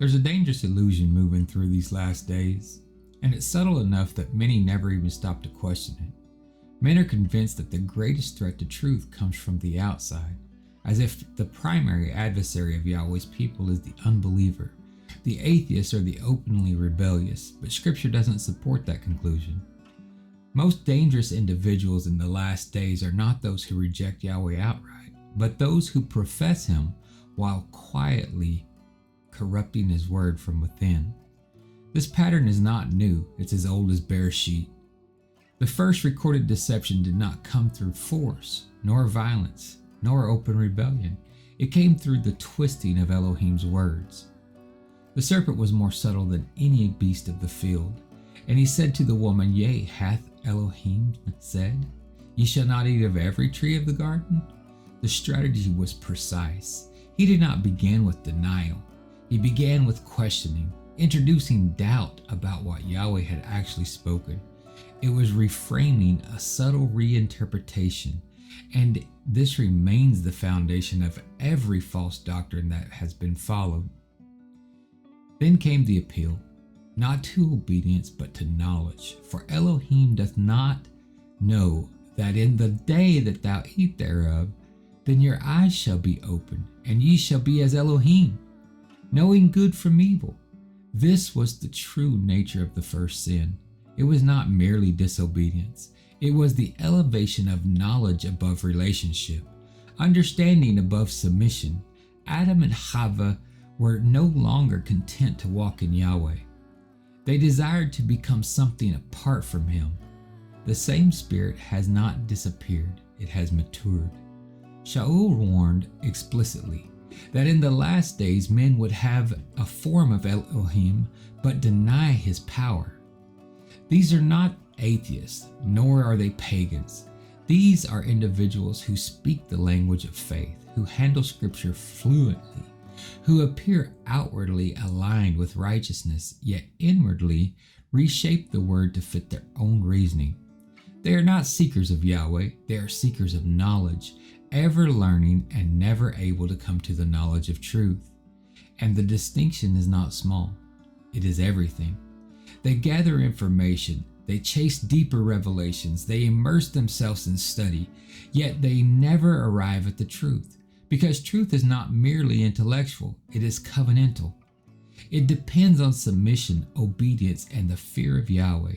There's a dangerous illusion moving through these last days, and it's subtle enough that many never even stop to question it. Men are convinced that the greatest threat to truth comes from the outside, as if the primary adversary of Yahweh's people is the unbeliever, the atheist, or the openly rebellious, but Scripture doesn't support that conclusion. Most dangerous individuals in the last days are not those who reject Yahweh outright, but those who profess Him while quietly corrupting His word from within. This pattern is not new, it's as old as Bereshit. The first recorded deception did not come through force, nor violence, nor open rebellion. It came through the twisting of Elohim's words. The serpent was more subtle than any beast of the field, and he said to the woman, Yea, hath Elohim said, Ye shall not eat of every tree of the garden? The strategy was precise. He did not begin with denial. He began with questioning, introducing doubt about what Yahweh had actually spoken. It was reframing a subtle reinterpretation, and this remains the foundation of every false doctrine that has been followed. Then came the appeal, not to obedience but to knowledge. For Elohim doth not know that in the day that thou eat thereof, then your eyes shall be opened, and ye shall be as Elohim, knowing good from evil. This was the true nature of the first sin. It was not merely disobedience. It was the elevation of knowledge above relationship, understanding above submission. Adam and Chava were no longer content to walk in Yahweh. They desired to become something apart from Him. The same spirit has not disappeared, it has matured. Shaul warned explicitly that in the last days men would have a form of Elohim but deny His power. These are not atheists, nor are they pagans. These are individuals who speak the language of faith, who handle Scripture fluently, who appear outwardly aligned with righteousness, yet inwardly reshape the word to fit their own reasoning. They are not seekers of Yahweh, they are seekers of knowledge, ever learning and never able to come to the knowledge of truth. And the distinction is not small, it is everything. They gather information, they chase deeper revelations, they immerse themselves in study, yet they never arrive at the truth. Because truth is not merely intellectual, it is covenantal. It depends on submission, obedience, and the fear of Yahweh.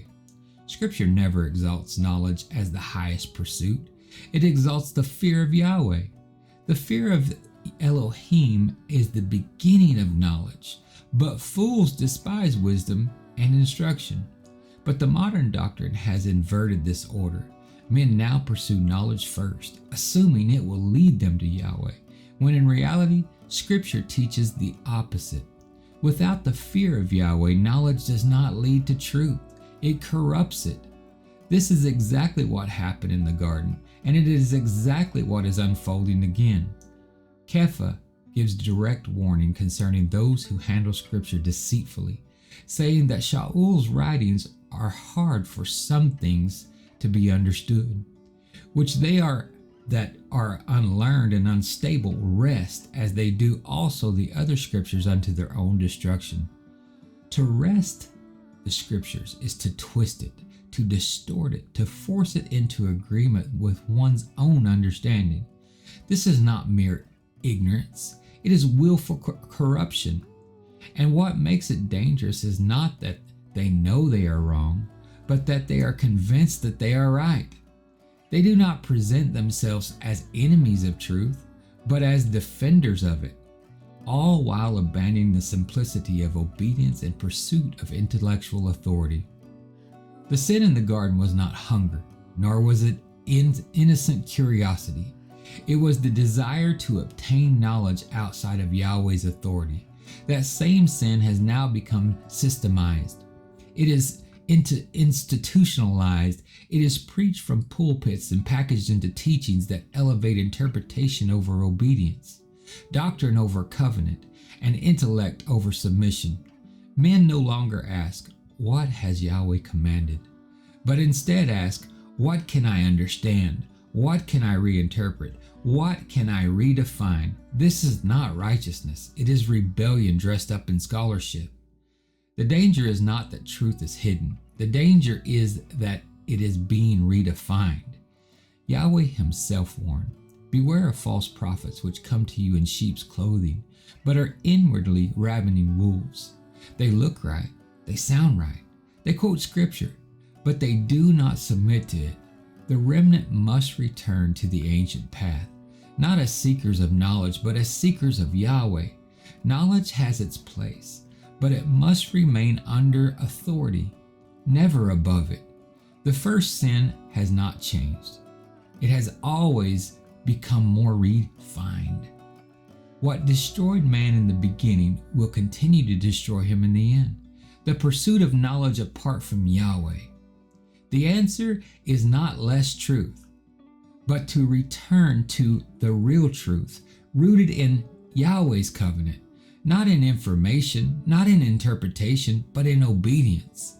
Scripture never exalts knowledge as the highest pursuit. It exalts the fear of Yahweh. The fear of Elohim is the beginning of knowledge, but fools despise wisdom and instruction. But the modern doctrine has inverted this order. Men now pursue knowledge first, assuming it will lead them to Yahweh, when in reality, Scripture teaches the opposite. Without the fear of Yahweh, knowledge does not lead to truth. It corrupts it. This is exactly what happened in the garden, and it is exactly what is unfolding again. Kepha gives direct warning concerning those who handle Scripture deceitfully, saying that Shaul's writings are hard for some things to be understood, which they are that are unlearned and unstable wrest, as they do also the other scriptures unto their own destruction. To wrest the scriptures is to twist it, to distort it, to force it into agreement with one's own understanding. This is not mere ignorance, it is willful corruption. And what makes it dangerous is not that they know they are wrong, but that they are convinced that they are right. They do not present themselves as enemies of truth, but as defenders of it, all while abandoning the simplicity of obedience in pursuit of intellectual authority. The sin in the garden was not hunger, nor was it innocent curiosity. It was the desire to obtain knowledge outside of Yahweh's authority. That same sin has now become systemized. It is institutionalized. It is preached from pulpits and packaged into teachings that elevate interpretation over obedience, doctrine over covenant, and intellect over submission. Men no longer ask, "What has Yahweh commanded?" but instead ask, "What can I understand? What can I reinterpret? What can I redefine? This is not righteousness. It is rebellion dressed up in scholarship. The danger is not that truth is hidden. The danger is that it is being redefined. Yahweh himself warned, "Beware of false prophets which come to you in sheep's clothing, but are inwardly ravening wolves. They look right, they sound right, they quote scripture, but they do not submit to it." The remnant must return to the ancient path, not as seekers of knowledge, but as seekers of Yahweh. Knowledge has its place, but it must remain under authority, never above it. The first sin has not changed. It has always become more refined. What destroyed man in the beginning will continue to destroy him in the end. The pursuit of knowledge apart from Yahweh. The answer is not less truth, but to return to the real truth, rooted in Yahweh's covenant, not in information, not in interpretation, but in obedience.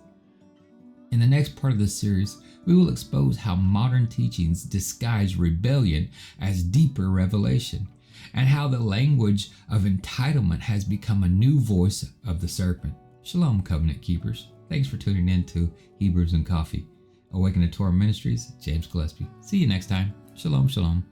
In the next part of the series, we will expose how modern teachings disguise rebellion as deeper revelation, and how the language of entitlement has become a new voice of the serpent. Shalom, covenant keepers. Thanks for tuning in to Hebrews and Coffee. Awaken to Torah Ministries, James Gillespie. See you next time. Shalom, shalom.